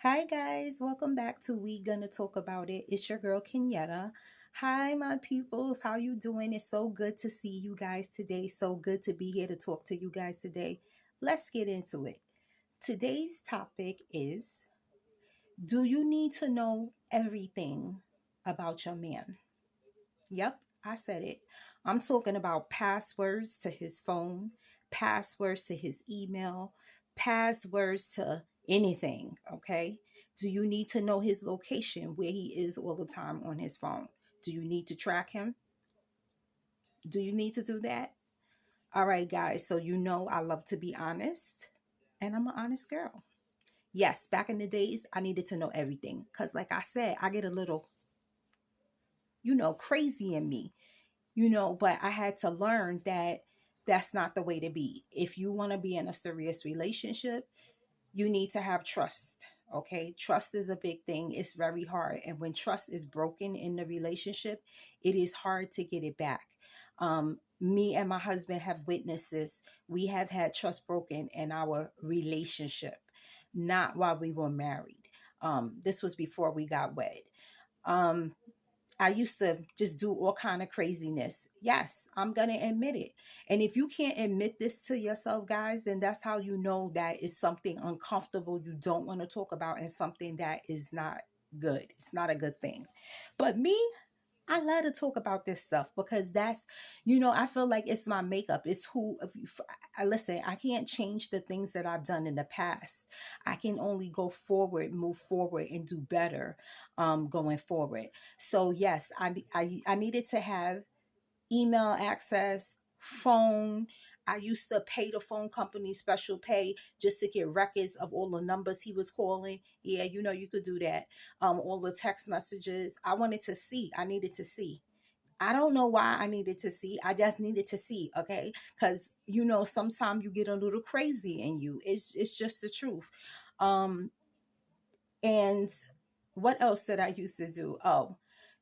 Hi guys, welcome back to We Gonna Talk About It. It's your girl Kenyatta. Hi my peoples, how you doing? It's so good to see you guys today. So good to be here to talk to you guys today. Let's get into it. Today's topic is, do you need to know everything about your man? Yep, I said it. I'm talking about passwords to his phone, passwords to his email, passwords to anything, okay? Do you need to know his location, where he is all the time on his phone? Do you need to track him? Do you need to do that? All right, guys, so you know I love to be honest, and I'm an honest girl. Yes, back in the days, I needed to know everything because, like I said, I get a little, crazy in me, but I had to learn that that's not the way to be. If you want to be in a serious relationship, you need to have trust. Okay. Trust is a big thing. It's very hard. And when trust is broken in the relationship, it is hard to get it back. Me and my husband have witnessed this. We have had trust broken in our relationship, not while we were married. This was before we got wed. Um, I used to just do all kind of craziness. Yes, I'm gonna admit it. And if you can't admit this to yourself, guys, then that's how you know that it's something uncomfortable you don't want to talk about and something that is not good. It's not a good thing. But me, I love to talk about this stuff because I feel like it's my makeup. It's who I listen. I can't change the things that I've done in the past. I can only go forward, move forward, and do better going forward. So yes, I needed to have email access, phone. I used to pay the phone company special pay just to get records of all the numbers he was calling. Yeah, you could do that. All the text messages. I wanted to see. I needed to see. I don't know why I needed to see. I just needed to see, okay? Because sometimes you get a little crazy in you. It's just the truth. Um, and what else did I used to do? Oh,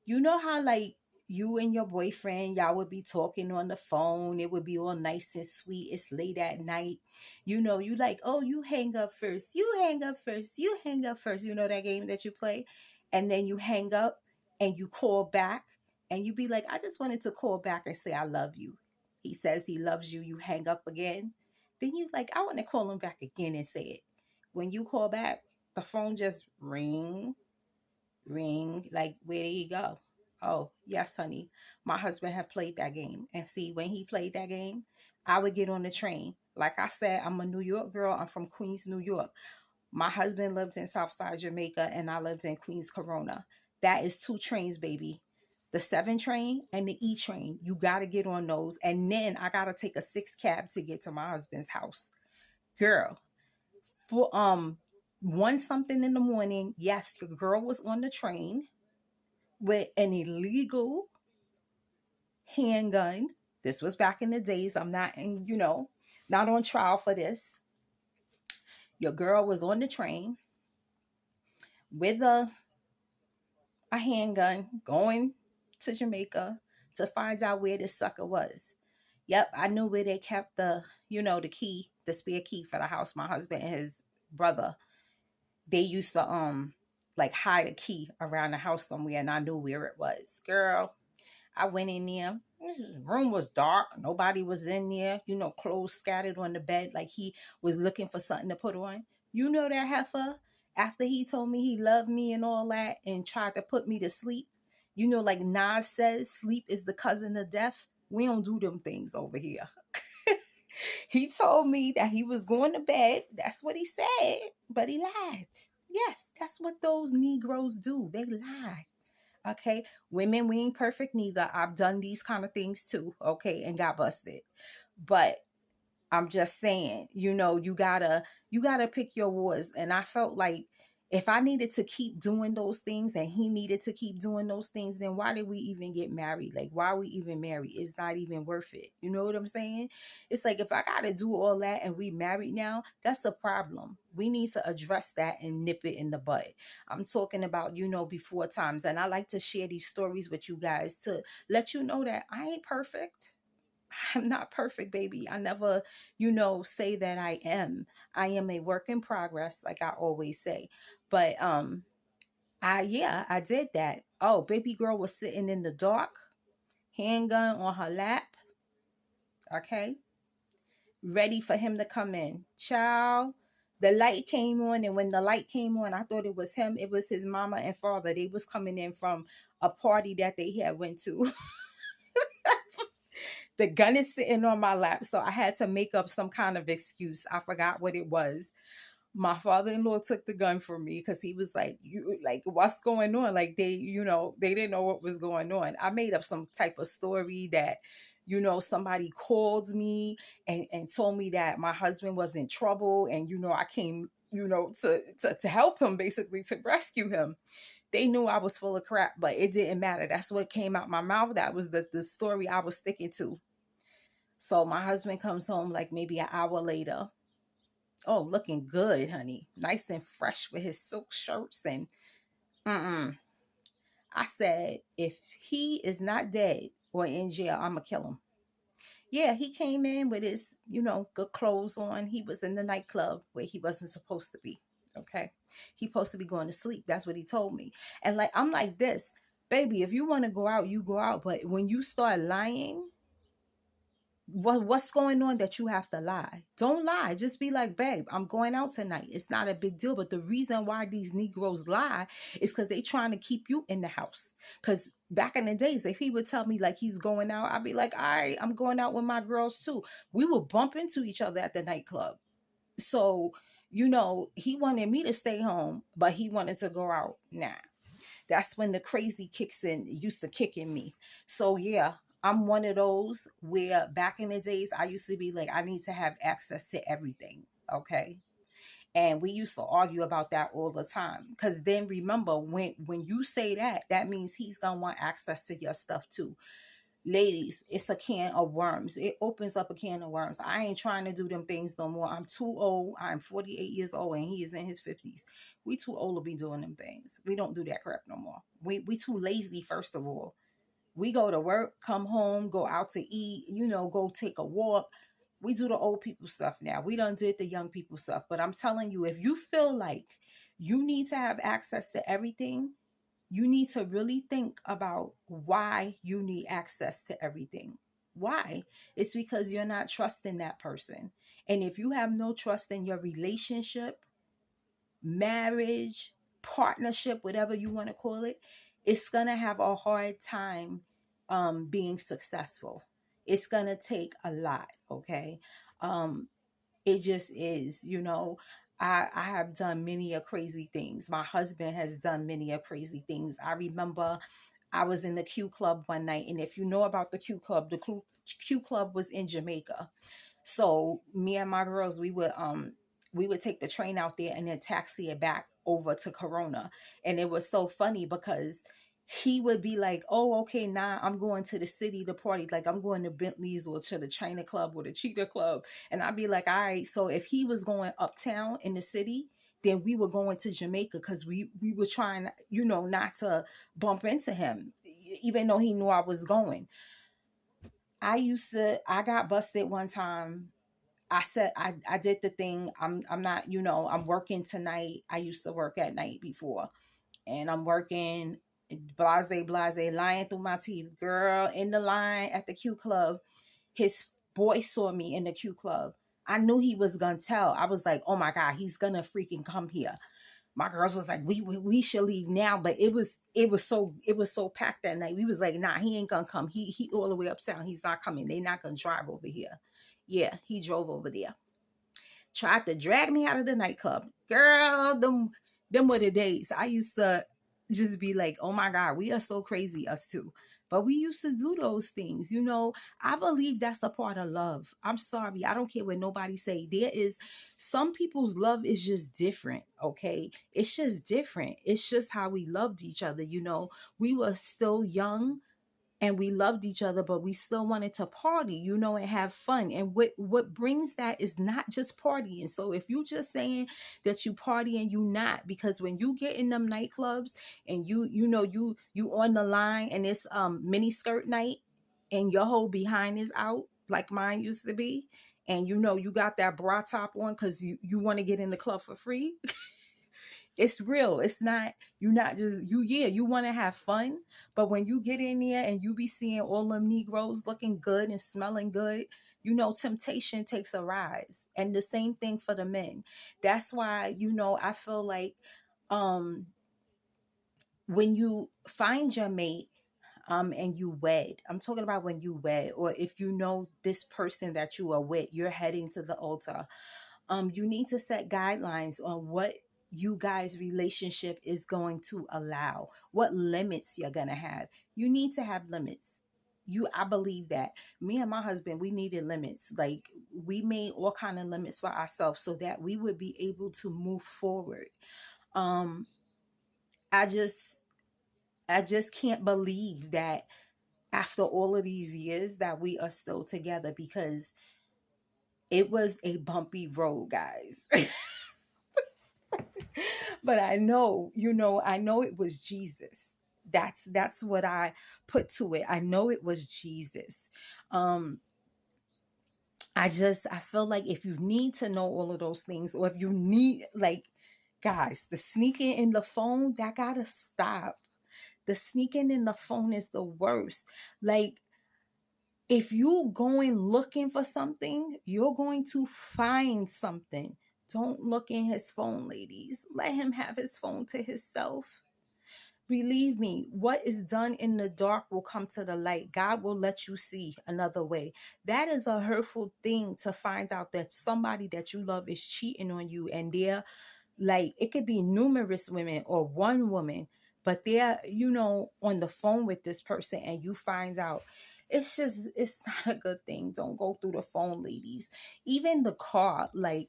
you know how like you and your boyfriend, y'all would be talking on the phone. It would be all nice and sweet. It's late at night. You like, oh, you hang up first. You hang up first. You hang up first. You know that game that you play? And then you hang up and you call back and you be like, I just wanted to call back and say I love you. He says he loves you. You hang up again. Then you like, I want to call him back again and say it. When you call back, the phone just ring, like where did he go? Oh yes, honey, my husband have played that game. And see, when he played that game, I would get on the train. Like I said, I'm a New York girl. I'm from Queens, New York. My husband lived in Southside Jamaica and I lived in Queens Corona. That is two trains, baby. The 7 train and the E train. You gotta get on those. And then I gotta take a 6 cab to get to my husband's house. Girl, for 1 something in the morning, yes, your girl was on the train with an illegal handgun. This was back in the days. I'm not not on trial for this. Your girl was on the train with a handgun going to Jamaica to find out where this sucker was. Yep, I knew where they kept the key, the spare key for the house. My husband and his brother, they used to like hide a key around the house somewhere and I knew where it was. Girl, I went in there. This room was dark. Nobody was in there. Clothes scattered on the bed like he was looking for something to put on. You know that heifer, after he told me he loved me and all that and tried to put me to sleep, like Nas says, sleep is the cousin of death. We don't do them things over here. He told me that he was going to bed. That's what he said, but he lied. Yes, that's what those Negroes do. They lie. Okay. Women, we ain't perfect neither. I've done these kind of things too. Okay. And got busted. But I'm just saying, you gotta pick your wars. And I felt like if I needed to keep doing those things and he needed to keep doing those things, then why did we even get married? Like, why are we even married? It's not even worth it. You know what I'm saying? It's like if I gotta do all that and we married now, that's a problem. We need to address that and nip it in the bud. I'm talking about, before times. And I like to share these stories with you guys to let you know that I ain't perfect. I'm not perfect, baby. I never, say that I am. I am a work in progress, like I always say. But I did that. Oh, baby girl was sitting in the dark, handgun on her lap, okay, ready for him to come in. Child, the light came on, and when the light came on, I thought it was him. It was his mama and father. They was coming in from a party that they had went to. The gun is sitting on my lap, so I had to make up some kind of excuse. I forgot what it was. My father-in-law took the gun from me because he was like, you like, what's going on? Like, they didn't know what was going on. I made up some type of story that, somebody called me and told me that my husband was in trouble, and I came, to help him, basically to rescue him. They knew I was full of crap, but it didn't matter. That's what came out my mouth. That was the story I was sticking to. So my husband comes home like maybe an hour later. Oh, looking good, honey. Nice and fresh with his silk shirts and mm-mm. I said, if he is not dead or in jail, I'ma kill him. Yeah, he came in with his, good clothes on. He was in the nightclub where he wasn't supposed to be. Okay. He supposed to be going to sleep. That's what he told me. And like I'm like this, baby, if you want to go out, you go out. But when you start lying, what's going on that you have to lie? Don't lie. Just be like, babe, I'm going out tonight. It's not a big deal. But the reason why these Negroes lie is because they trying to keep you in the house. Because back in the days, if he would tell me like he's going out, I'd be like, all right, I'm going out with my girls too. We would bump into each other at the nightclub. So, he wanted me to stay home, but he wanted to go out. Nah, that's when the crazy kicks in, used to kick in me. So yeah, I'm one of those where back in the days I used to be like, I need to have access to everything. Okay. And we used to argue about that all the time. Because then remember, when you say that, that means he's gonna want access to your stuff too. Ladies, it's a can of worms. It opens up a can of worms. I ain't trying to do them things no more. I'm too old. I'm 48 years old and he is in his 50s. We too old to be doing them things. We don't do that crap no more. We too lazy, first of all. We go to work, come home, go out to eat, go take a walk. We do the old people stuff now. We done did the young people stuff. But I'm telling you, if you feel like you need to have access to everything, you need to really think about why you need access to everything. Why? It's because you're not trusting that person. And if you have no trust in your relationship, marriage, partnership, whatever you want to call it, it's going to have a hard time being successful. It's going to take a lot, okay? It just is, I have done many a crazy things. My husband has done many a crazy things. I remember I was in the Q Club one night, and if you know about the Q Club, the Q Club was in Jamaica. So me and my girls, we would take the train out there and then taxi it back over to Corona. And it was so funny because he would be like, oh, okay, nah, I'm going to the city to party. Like I'm going to Bentley's or to the China Club or the Cheetah Club. And I'd be like, all right. So if he was going uptown in the city, then we were going to Jamaica because we were trying, not to bump into him, even though he knew I was going. I got busted one time. I said I did the thing. I'm not, I'm working tonight. I used to work at night before. And I'm working blase, lying through my teeth. Girl, in the line at the Q Club, his boy saw me in the Q Club. I knew he was gonna tell. I was like, oh my God, he's gonna freaking come here. My girls was like, we should leave now, but it was so packed that night. We was like, nah, he ain't gonna come. He all the way uptown. He's not coming. They not gonna drive over here. Yeah, he drove over there. Tried to drag me out of the nightclub. Girl, them were the days. I used to just be like, oh my God, we are so crazy, us too. But we used to do those things. I believe that's a part of love. I'm sorry. I don't care what nobody say. There is some people's love is just different. Okay. It's just different. It's just how we loved each other. We were still young and we loved each other, but we still wanted to party, and have fun. And what brings that is not just partying. So if you just saying that you party and you not, because when you get in them nightclubs and you on the line and it's mini skirt night and your whole behind is out like mine used to be, and you got that bra top on because you want to get in the club for free. It's real. It's not, you're not just, yeah, you want to have fun, but when you get in there and you be seeing all them Negroes looking good and smelling good, temptation takes a rise. And the same thing for the men. That's why, I feel like, um, when you find your mate, and you wed, I'm talking about when you wed, or if this person that you are with, you're heading to the altar, you need to set guidelines on what you guys relationship is going to allow, what limits you're going to have. You need to have limits. I believe that me and my husband, we needed limits. Like, we made all kind of limits for ourselves so that we would be able to move forward. um i just I just can't believe that after all of these years that we are still together, because it was a bumpy road, guys. But I know it was Jesus. That's what I put to it. I know it was Jesus. um I feel like if you need to know all of those things, or if you need, like, guys, the sneaking in the phone, that gotta stop. The sneaking in the phone is the worst. Like, if you going looking for something, you're going to find something. Don't look in his phone, ladies. Let him have his phone to himself. Believe me, what is done in the dark will come to the light. God will let you see another way. That is a hurtful thing, to find out that somebody that you love is cheating on you, and they're, like, it could be numerous women or one woman, but they're, on the phone with this person, and you find out. It's not a good thing. Don't go through the phone, ladies. Even the car, like,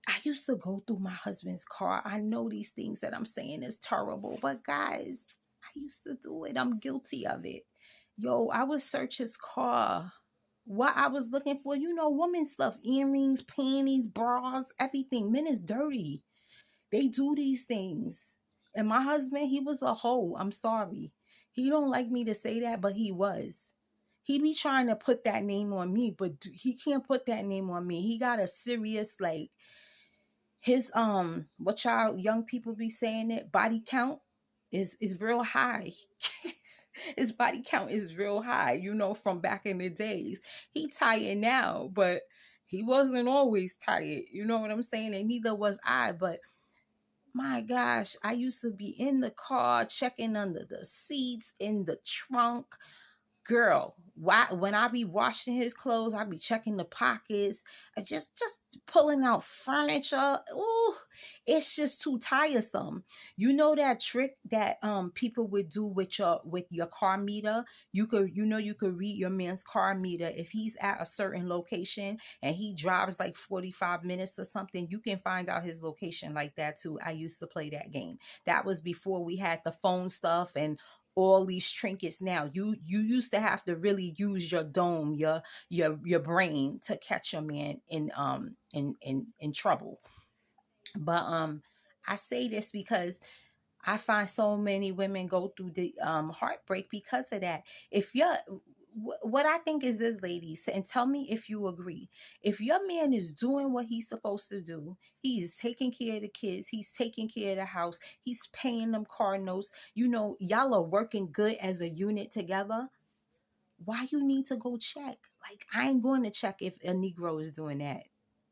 I used to go through my husband's car. I know these things that I'm saying is terrible, but guys, I used to do it. I'm guilty of it. Yo, I would search his car. What I was looking for, woman stuff, earrings, panties, bras, everything. Men is dirty. They do these things. And my husband, he was a hoe. I'm sorry. He don't like me to say that, but he was. He be trying to put that name on me, but he can't put that name on me. He got a serious, like, his what y'all young people be saying, it body count is real high. His body count is real high, from back in the days. He tired now, but he wasn't always tired. You know what I'm saying? And neither was I. But my gosh, I used to be in the car, checking under the seats, in the trunk. Girl, why, when I be washing his clothes, I be checking the pockets, just pulling out furniture. Ooh, it's just too tiresome. You know that trick that people would do with your car meter? You could read your man's car meter. If he's at a certain location and he drives like 45 minutes or something, you can find out his location like that too. I used to play that game. That was before we had the phone stuff and all these trinkets. Now you used to have to really use your dome, your brain, to catch your man in trouble. But I say this because I find so many women go through the heartbreak because of that. If you're What I think is this, ladies, and tell me if you agree. If your man is doing what he's supposed to do, he's taking care of the kids, he's taking care of the house, he's paying them car notes, y'all are working good as a unit together, why you need to go check? Like, I ain't going to check if a Negro is doing that.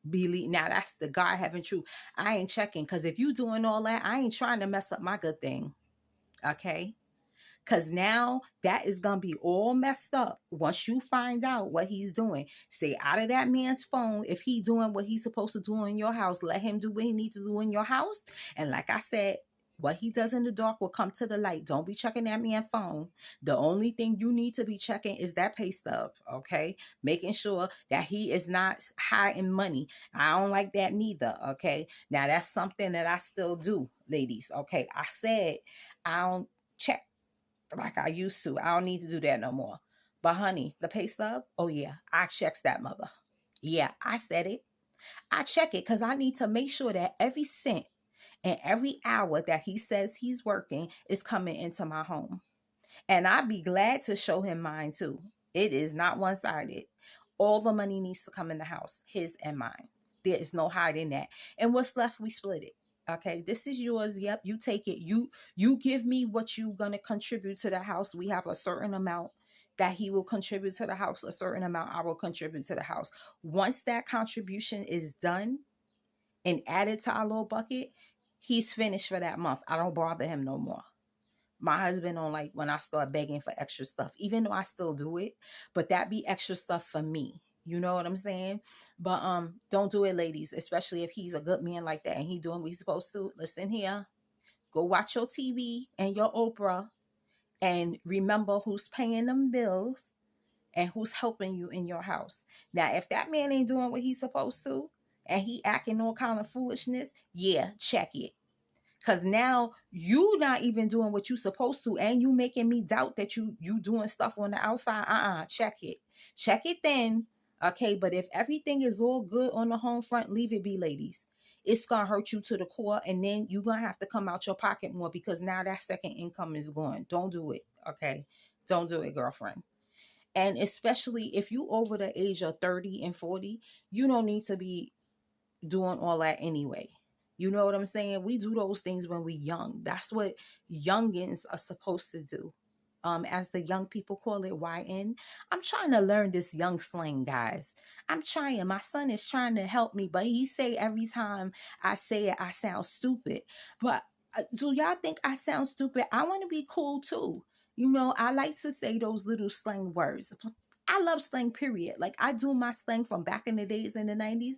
Believe, now that's the God having truth. I ain't checking, because if you doing all that, I ain't trying to mess up my good thing. Okay? Because now that is going to be all messed up once you find out what he's doing. Stay out of that man's phone. If he doing what he's supposed to do in your house, let him do what he needs to do in your house. And like I said, what he does in the dark will come to the light. Don't be checking that man's phone. The only thing you need to be checking is that pay stub, okay? Making sure that he is not hiding money. I don't like that neither, okay? Now, that's something that I still do, ladies, okay? I said I don't check like I used to. I don't need to do that no more. But honey, the pay stub, oh yeah, I checks that mother. Yeah, I said it. I check it because I need to make sure that every cent and every hour that he says he's working is coming into my home. And I'd be glad to show him mine too. It is not one-sided. All the money needs to come in the house, his and mine. There is no hiding that. And what's left, we split it. Okay, this is yours. Yep, you take it. You give me what you gonna contribute to the house. We have a certain amount that he will contribute to the house, a certain amount I will contribute to the house. Once that contribution is done and added to our little bucket, he's finished for that month. I don't bother him no more. My husband don't like when I start begging for extra stuff, even though I still do it, but that be extra stuff for me. You know what I'm saying? But don't do it, ladies, especially if he's a good man like that and he doing what he's supposed to. Listen here, go watch your TV and your Oprah and remember who's paying them bills and who's helping you in your house. Now, if that man ain't doing what he's supposed to and he acting all kind of foolishness, yeah, check it. Cause now you not even doing what you supposed to, and you making me doubt that you doing stuff on the outside. Check it. Check it then. Okay, but if everything is all good on the home front, leave it be, ladies. It's gonna hurt you to the core, and then you're gonna have to come out your pocket more because now that second income is gone. Don't do it. Okay. Don't do it, girlfriend. And especially if you over the age of 30 and 40, you don't need to be doing all that anyway. You know what I'm saying? We do those things when we young. That's what youngins are supposed to do. As the young people call it, YN. I'm trying to learn this young slang, guys. I'm trying. My son is trying to help me, but he say every time I say it, I sound stupid. But do y'all think I sound stupid? I want to be cool too. You know, I like to say those little slang words. I love slang, period. Like I do my slang from back in the days in the 90s,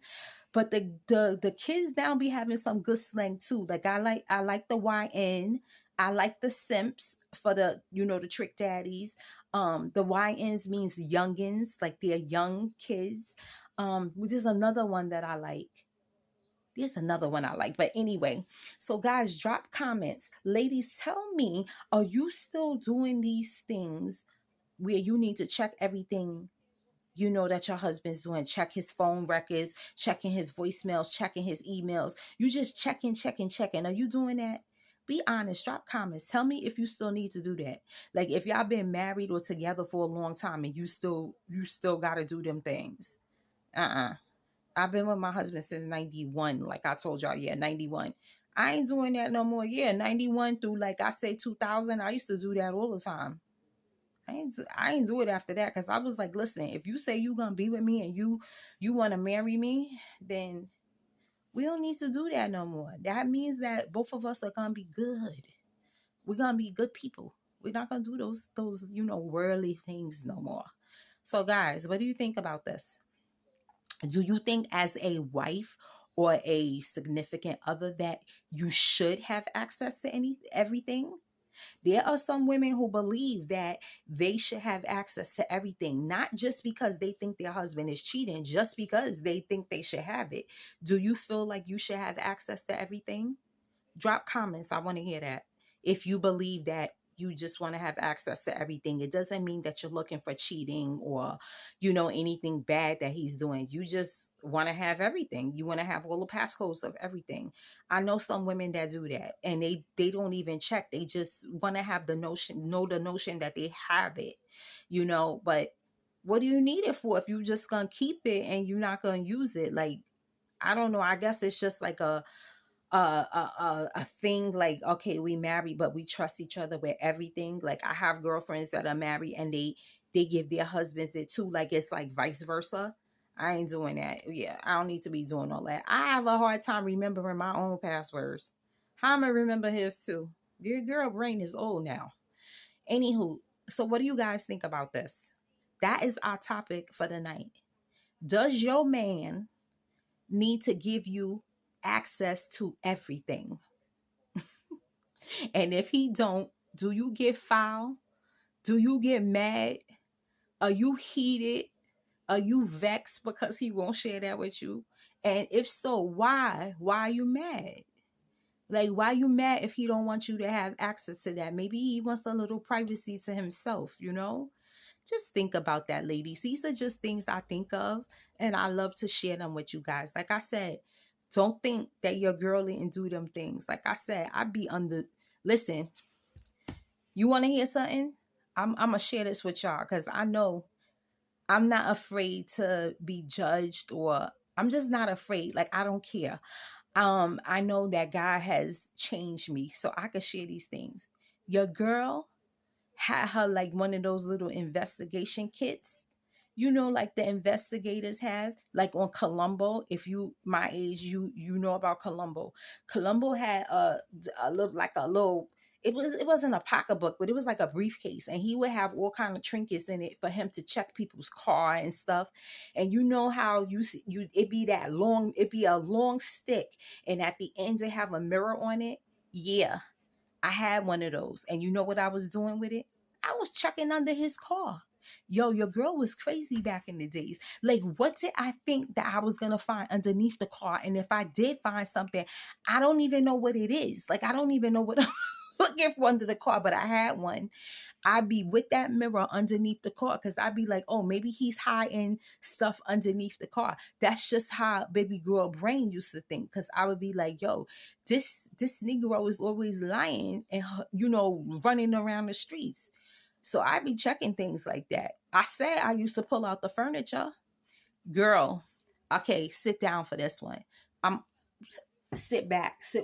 but the kids now be having some good slang too. Like I like the YN. I like the simps for the the trick daddies. The YNs means youngins, like they're young kids. There's another one that I like. There's another one I like. But anyway, so guys, drop comments. Ladies, tell me, are you still doing these things where you need to check everything that your husband's doing? Check his phone records, checking his voicemails, checking his emails. You just checking. Are you doing that? Be honest. Drop comments. Tell me if you still need to do that. Like if y'all been married or together for a long time and you still got to do them things. I've been with my husband since 91. Like I told y'all, yeah, 91. I ain't doing that no more. Yeah, 91 through like I say 2000. I used to do that all the time. I ain't do it after that because I was like, listen, if you say you gonna be with me and you want to marry me, then we don't need to do that no more. That means that both of us are gonna be good. We're gonna be good people. We're not gonna do those worldly things no more. So guys, what do you think about this? Do you think as a wife or a significant other that you should have access to everything? There are some women who believe that they should have access to everything, not just because they think their husband is cheating, just because they think they should have it. Do you feel like you should have access to everything? Drop comments. I want to hear that. If you believe that you just want to have access to everything, it doesn't mean that you're looking for cheating or, anything bad that he's doing. You just want to have everything. You want to have all the passcodes of everything. I know some women that do that and they don't even check. They just want to have the notion that they have it, but what do you need it for if you just gonna keep it and you're not gonna use it? Like, I don't know. I guess it's just like a thing like, okay, we married but we trust each other with everything. Like I have girlfriends that are married and they give their husbands it too, like it's like vice versa. I ain't doing that. Yeah, I don't need to be doing all that. I have a hard time remembering my own passwords. How am I remember his too? Your girl brain is old now. Anywho, so what do you guys think about this? That is our topic for the night. Does your man need to give you access to everything? And if he don't, do you get foul? Do you get mad? Are you heated? Are you vexed because he won't share that with you? And if so, why? Why are you mad? Like, why you mad if he don't want you to have access to that? Maybe he wants a little privacy to himself. Just think about that, ladies. These are just things I think of, and I love to share them with you guys. Like I said, don't think that your girl didn't do them things. Like I said, I'd be under. Listen, you want to hear something? I'm gonna share this with y'all because I know I'm not afraid to be judged, or I'm just not afraid. Like I don't care. I know that God has changed me, so I could share these things. Your girl had her like one of those little investigation kits, like the investigators have, like on Columbo. If you my age, you know about Columbo. Columbo had a little, like a little, it wasn't a pocketbook, but it was like a briefcase, and he would have all kind of trinkets in it for him to check people's car and stuff. And you know how it be that long, it be a long stick, and at the end they have a mirror on it. Yeah, I had one of those. And you know what I was doing with it? I was checking under his car. Yo, your girl was crazy back in the days. Like, what did I think that I was going to find underneath the car? And if I did find something, I don't even know what it is. Like, I don't even know what I'm looking for under the car, but I had one. I'd be with that mirror underneath the car because I'd be like, oh, maybe he's hiding stuff underneath the car. That's just how baby girl brain used to think. Because I would be like, yo, this Negro is always lying and running around the streets. So I'd be checking things like that. I said I used to pull out the furniture. Girl, okay, sit down for this one. I'm sit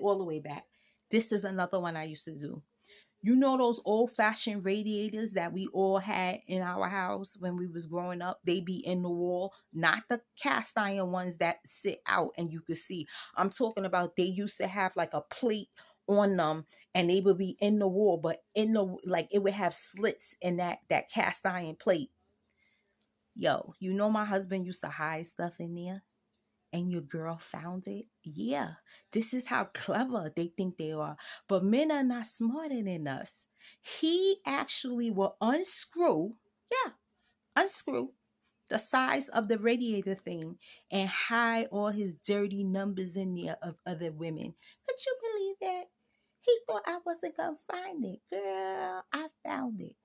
all the way back. This is another one I used to do. You know those old fashioned radiators that we all had in our house when we was growing up? They be in the wall, not the cast iron ones that sit out and you could see. I'm talking about they used to have like a plate on them and they would be in the wall, but in the like it would have slits in that cast iron plate. Yo, my husband used to hide stuff in there and your girl found it. Yeah, this is how clever they think they are. But men are not smarter than us. He actually will unscrew, yeah, unscrew the size of the radiator thing and hide all his dirty numbers in there of other women. Could you believe that? He thought I wasn't going to find it. Girl, I found it.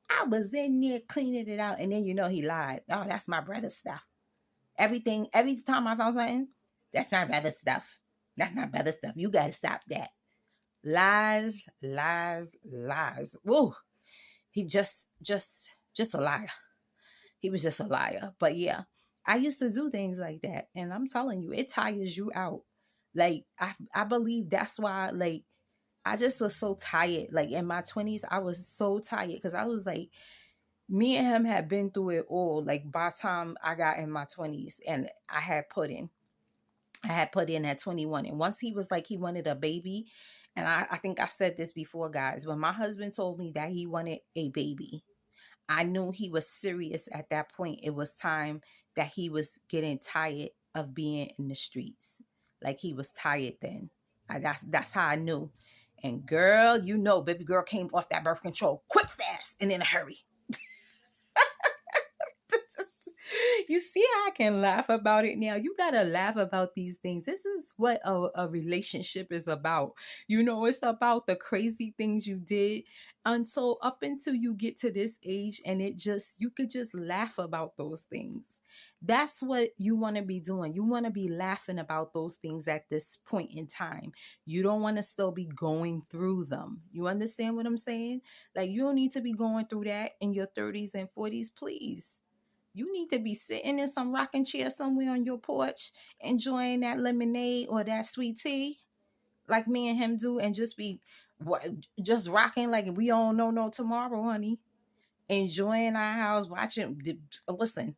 I was in there cleaning it out. And then, he lied. Oh, that's my brother's stuff. Every time I found something, that's my brother's stuff. That's my brother's stuff. You got to stop that. Lies, lies, lies. Woo. He just a liar. He was just a liar. But yeah, I used to do things like that. And I'm telling you, it tires you out. Like, I believe that's why, like, I just was so tired. Like, in my 20s, I was so tired because I was like, me and him had been through it all. Like, by the time I got in my 20s, and I had put in at 21. And once he was like, he wanted a baby. And I think I said this before, guys. When my husband told me that he wanted a baby, I knew he was serious at that point. It was time that he was getting tired of being in the streets. Like, he was tired then. That's how I knew. And girl, baby girl came off that birth control quick, fast, and in a hurry. You see how I can laugh about it now? You got to laugh about these things. This is what a relationship is about. It's about the crazy things you did until up until you get to this age, and you could just laugh about those things. That's what you want to be doing. You want to be laughing about those things at this point in time. You don't want to still be going through them. You understand what I'm saying? Like, you don't need to be going through that in your 30s and 40s, please. You need to be sitting in some rocking chair somewhere on your porch, enjoying that lemonade or that sweet tea, like me and him do, and just rocking like we don't know no tomorrow, honey. Enjoying our house, watching. Listen,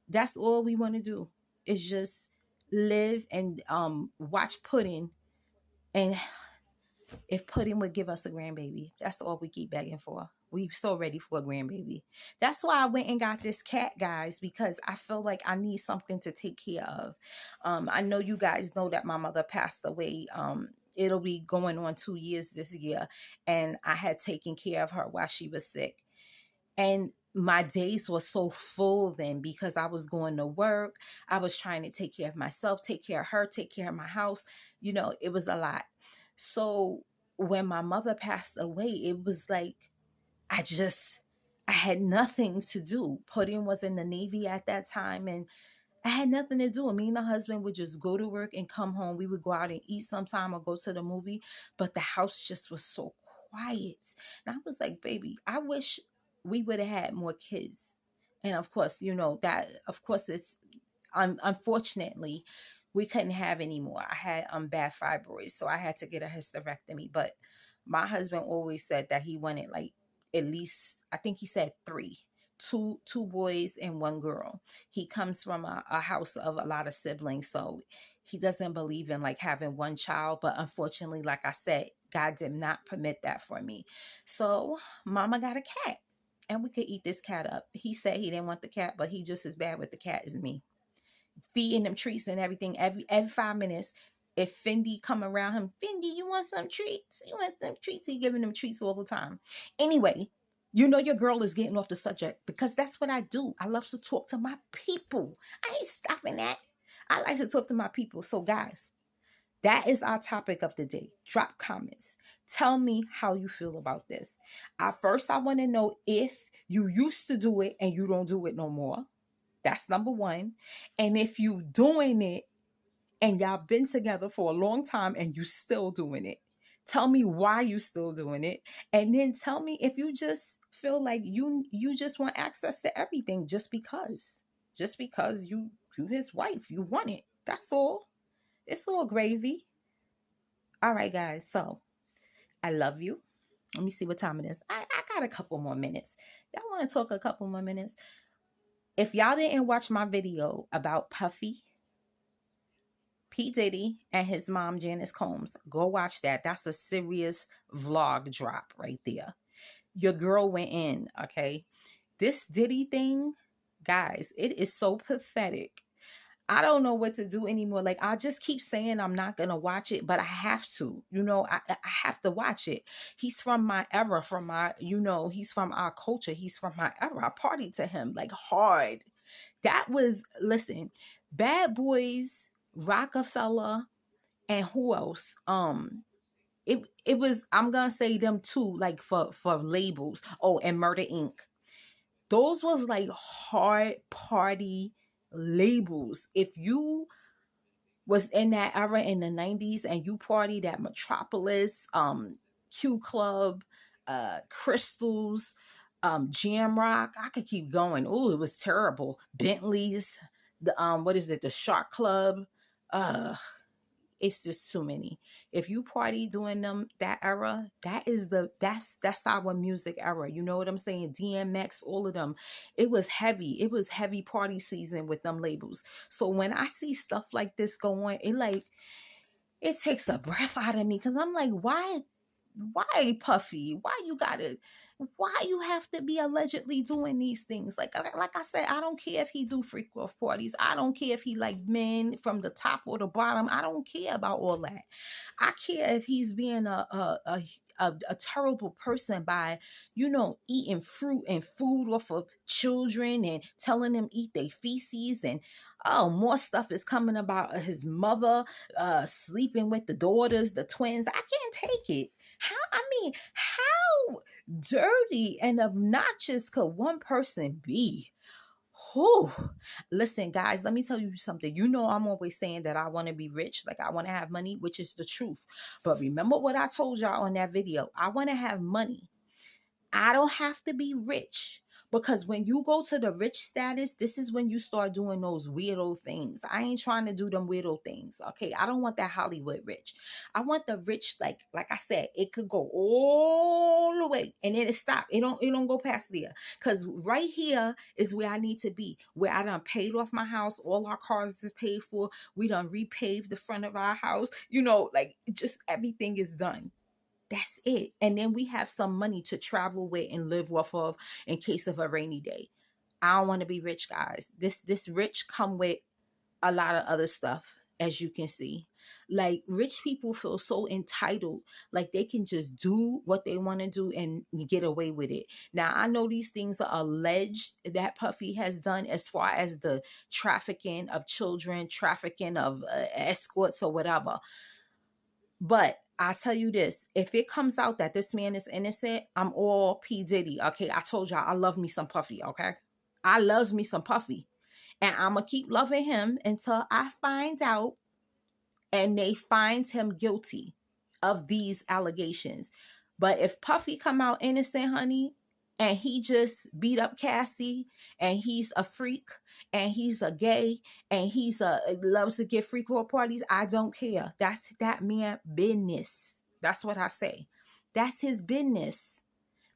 that's all we want to do is just live and watch Pudding. And if Pudding would give us a grandbaby, that's all we keep begging for. We so ready for a grandbaby. That's why I went and got this cat, guys, because I feel like I need something to take care of. I know you guys know that my mother passed away. It'll be going on 2 years this year, and I had taken care of her while she was sick. And my days were so full then because I was going to work. I was trying to take care of myself, take care of her, take care of my house. It was a lot. So when my mother passed away, it was like I had nothing to do. Pudding was in the Navy at that time, and I had nothing to do. Me and my husband would just go to work and come home. We would go out and eat sometime or go to the movie, but the house just was so quiet. And I was like, baby, I wish we would have had more kids. And of course, that, of course, it's unfortunately, we couldn't have anymore. I had bad fibroids, so I had to get a hysterectomy. But my husband always said that he wanted like at least, I think he said three, two boys and one girl. He comes from a house of a lot of siblings, so he doesn't believe in like having one child. But unfortunately, like I said, God did not permit that for me. So mama got a cat, and we could eat this cat up. He said he didn't want the cat, but he just as bad with the cat as me, feeding them treats and everything every 5 minutes. If Fendi come around him, Fendi, you want some treats? You want some treats? He giving them treats all the time. Anyway, you know your girl is getting off the subject because that's what I do. I love to talk to my people. I ain't stopping that. I like to talk to my people. So guys, that is our topic of the day. Drop comments. Tell me how you feel about this. First, I want to know if you used to do it and you don't do it no more. That's number one. And if you doing it and y'all been together for a long time and you still doing it, tell me why you still doing it. And then tell me if you just feel like you just want access to everything just because. Just because you his wife, you want it. That's all. It's all gravy. All right, guys. So I love you. Let me see what time it is. I got a couple more minutes. Y'all want to talk a couple more minutes? If y'all didn't watch my video about Puffy, P. Diddy, and his mom, Janice Combs, go watch that. That's a serious vlog drop right there. Your girl went in, okay? This Diddy thing, guys, it is so pathetic. I don't know what to do anymore. Like, I just keep saying I'm not going to watch it, but I have to. You know, I have to watch it. He's from my era, from my, he's from our culture. He's from my era. I partied to him, like, hard. That was, listen, Bad Boys, Rockefeller, and who else? It was, I'm going to say them too, like, for labels. Oh, and Murder Inc. Those was, like, hard party labels. If you was in that era in the 90s and you partied at Metropolis, Q Club, Crystals, Jam Rock, I could keep going. Oh, it was terrible. Bentley's, the what is it, the Shark Club, it's just too many. If you party during that era, that's our music era. You know what I'm saying? DMX, all of them. It was heavy. It was heavy party season with them labels. So when I see stuff like this go on, it takes a breath out of me because I'm like, why Puffy? Why you have to be allegedly doing these things? Like I said, I don't care if he do freak off parties. I don't care if he like men from the top or the bottom. I don't care about all that. I care if he's being a terrible person by, eating fruit and food off of children and telling them eat their feces, and more stuff is coming about his mother sleeping with the daughters, the twins. I can't take it. How dirty and obnoxious could one person be? Whew. Listen, guys, let me tell you something. I'm always saying that I want to be rich, like I want to have money, which is the truth. But remember what I told y'all on that video. I want to have money. I don't have to be rich. Because when you go to the rich status, this is when you start doing those weirdo things. I ain't trying to do them weirdo things. Okay. I don't want that Hollywood rich. I want the rich, like I said, it could go all the way and then it stop. It don't go past there. Because right here is where I need to be. Where I done paid off my house. All our cars is paid for. We done repaved the front of our house. Like just everything is done. That's it. And then we have some money to travel with and live off of in case of a rainy day. I don't want to be rich, guys. This rich come with a lot of other stuff, as you can see. Like, rich people feel so entitled, like they can just do what they want to do and get away with it. Now, I know these things are alleged that Puffy has done as far as the trafficking of children, trafficking of escorts or whatever. But I tell you this, if it comes out that this man is innocent, I'm all P. Diddy. Okay, I told y'all I love me some Puffy. Okay, I loves me some Puffy, and I'm gonna keep loving him until I find out and they find him guilty of these allegations. But if Puffy come out innocent, honey, and he just beat up Cassie, and he's a freak, and he's a gay, and he's a loves to get freak world parties, I don't care. That's that man business. That's what I say. That's his business.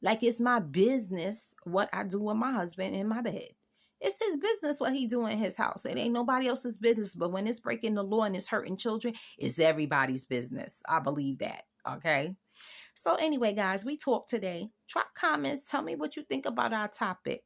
Like it's my business what I do with my husband in my bed. It's his business what he do in his house. It ain't nobody else's business. But when it's breaking the law and it's hurting children, it's everybody's business. I believe that. Okay. So anyway, guys, we talked today. Drop comments. Tell me what you think about our topic.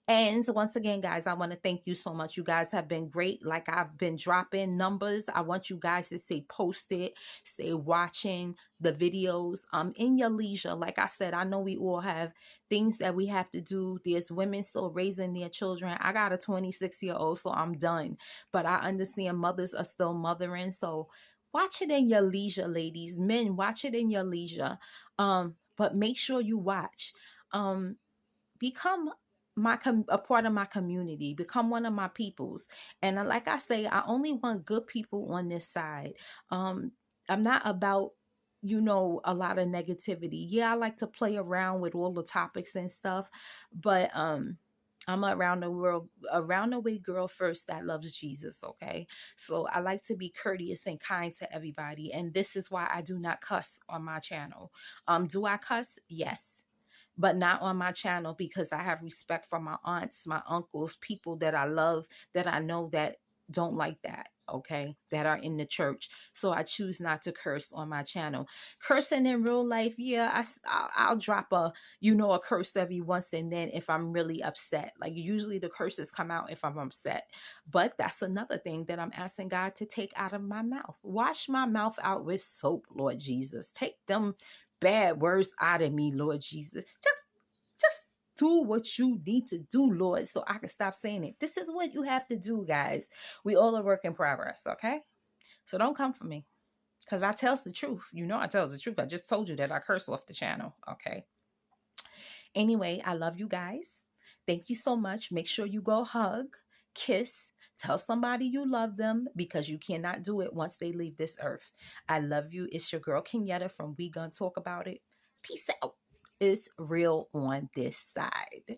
And once again, guys, I want to thank you so much. You guys have been great. Like I've been dropping numbers. I want you guys to stay posted, stay watching the videos in your leisure. Like I said, I know we all have things that we have to do. There's women still raising their children. I got a 26-year-old, so I'm done. But I understand mothers are still mothering. So watch it in your leisure, ladies. Men, watch it in your leisure. But make sure you watch. Become a part of my community, become one of my peoples. And like I say, I only want good people on this side. I'm not about a lot of negativity. Yeah, I like to play around with all the topics and stuff, but I'm around the way girl first that loves Jesus. Okay, so I like to be courteous and kind to everybody, and this is why I do not cuss on my channel. Do I cuss? Yes, but not on my channel, because I have respect for my aunts, my uncles, people that I love, that I know that don't like that, okay, that are in the church. So I choose not to curse on my channel. Cursing in real life, yeah, I'll drop a curse every once and then if I'm really upset. Like usually the curses come out if I'm upset. But that's another thing that I'm asking God to take out of my mouth. Wash my mouth out with soap, Lord Jesus. Take them bad words out of me, Lord Jesus. Just do what you need to do, Lord, so I can stop saying it. This is what you have to do, guys. We all a work in progress, okay? So don't come for me, because I tells the truth. I tells the truth. I just told you that I curse off the channel, okay? Anyway, I love you guys. Thank you so much. Make sure you go hug, kiss, tell somebody you love them, because you cannot do it once they leave this earth. I love you. It's your girl Kenyatta from We Gonna Talk About It. Peace out. It's real on this side.